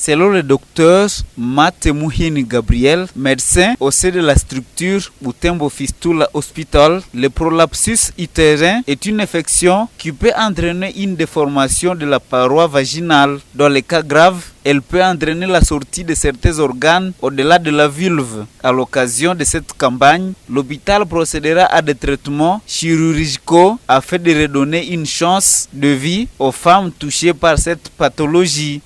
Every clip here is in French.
Selon le docteur Matemouhini Gabriel, médecin au sein de la structure Butembo Fistula Hospital, le prolapsus utérin est une infection qui peut entraîner une déformation de la paroi vaginale. Dans les cas graves, elle peut entraîner la sortie de certains organes au-delà de la vulve. À l'occasion de cette campagne, l'hôpital procédera à des traitements chirurgicaux afin de redonner une chance de vie aux femmes touchées par cette pathologie.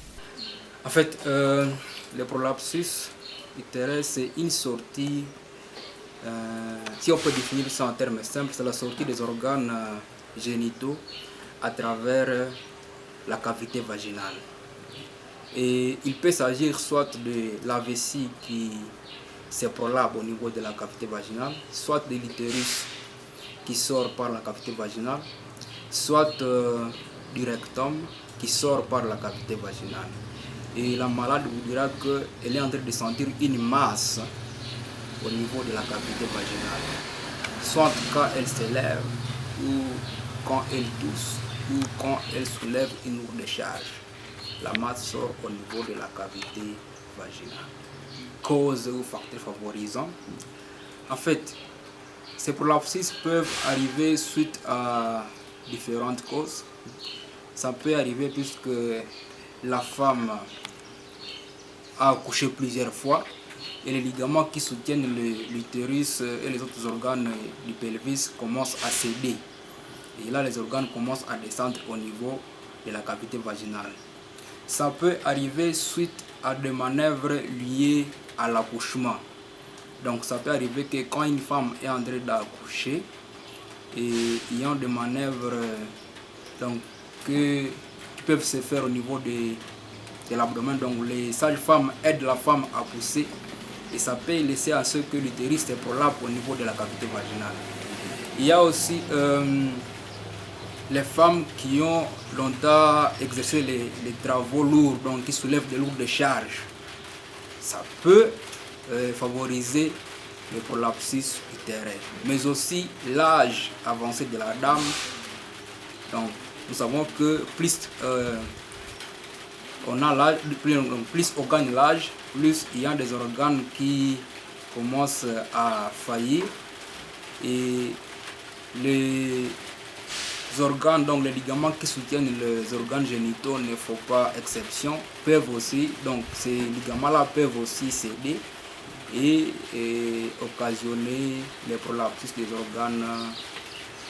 En fait, le prolapsus utérin, c'est une sortie, si on peut définir ça en termes simples, c'est la sortie des organes génitaux à travers la cavité vaginale. Et il peut s'agir soit de la vessie qui se prolapse au niveau de la cavité vaginale, soit de l'utérus qui sort par la cavité vaginale, soit du rectum qui sort par la cavité vaginale. Et la malade vous dira qu'elle est en train de sentir une masse au niveau de la cavité vaginale, soit quand elle se lève, ou quand elle tousse, ou quand elle soulève une lourde charge. La masse sort au niveau de la cavité vaginale. Cause ou facteur favorisant. En fait, ces prolapsus peuvent arriver suite à différentes causes. Ça peut arriver puisque la femme a accouché plusieurs fois et les ligaments qui soutiennent l'utérus et les autres organes du pelvis commencent à céder. Et là, les organes commencent à descendre au niveau de la cavité vaginale. Ça peut arriver suite à des manœuvres liées à l'accouchement. Donc ça peut arriver que quand une femme est en train d'accoucher, et il y a des manœuvres qui peuvent se faire au niveau de l'abdomen. Donc les sages-femmes aident la femme à pousser et ça peut laisser à ce que l'utérus se prolapse au niveau de la cavité vaginale. Il y a aussi les femmes qui ont longtemps exercé les travaux lourds, donc qui soulèvent de lourdes charges. Ça peut favoriser le prolapsus utérin, mais aussi l'âge avancé de la dame. Donc nous savons que plus on a l'âge, plus on gagne l'âge, plus il y a des organes qui commencent à faillir et les organes, donc les ligaments qui soutiennent les organes génitaux ne font pas exception, peuvent aussi, donc ces ligaments-là peuvent aussi céder et occasionner les prolapsus des organes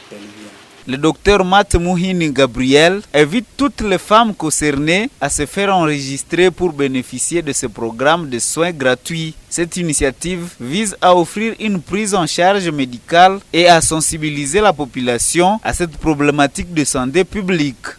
pelviens. Le docteur Matemouhini Gabriel invite toutes les femmes concernées à se faire enregistrer pour bénéficier de ce programme de soins gratuits. Cette initiative vise à offrir une prise en charge médicale et à sensibiliser la population à cette problématique de santé publique.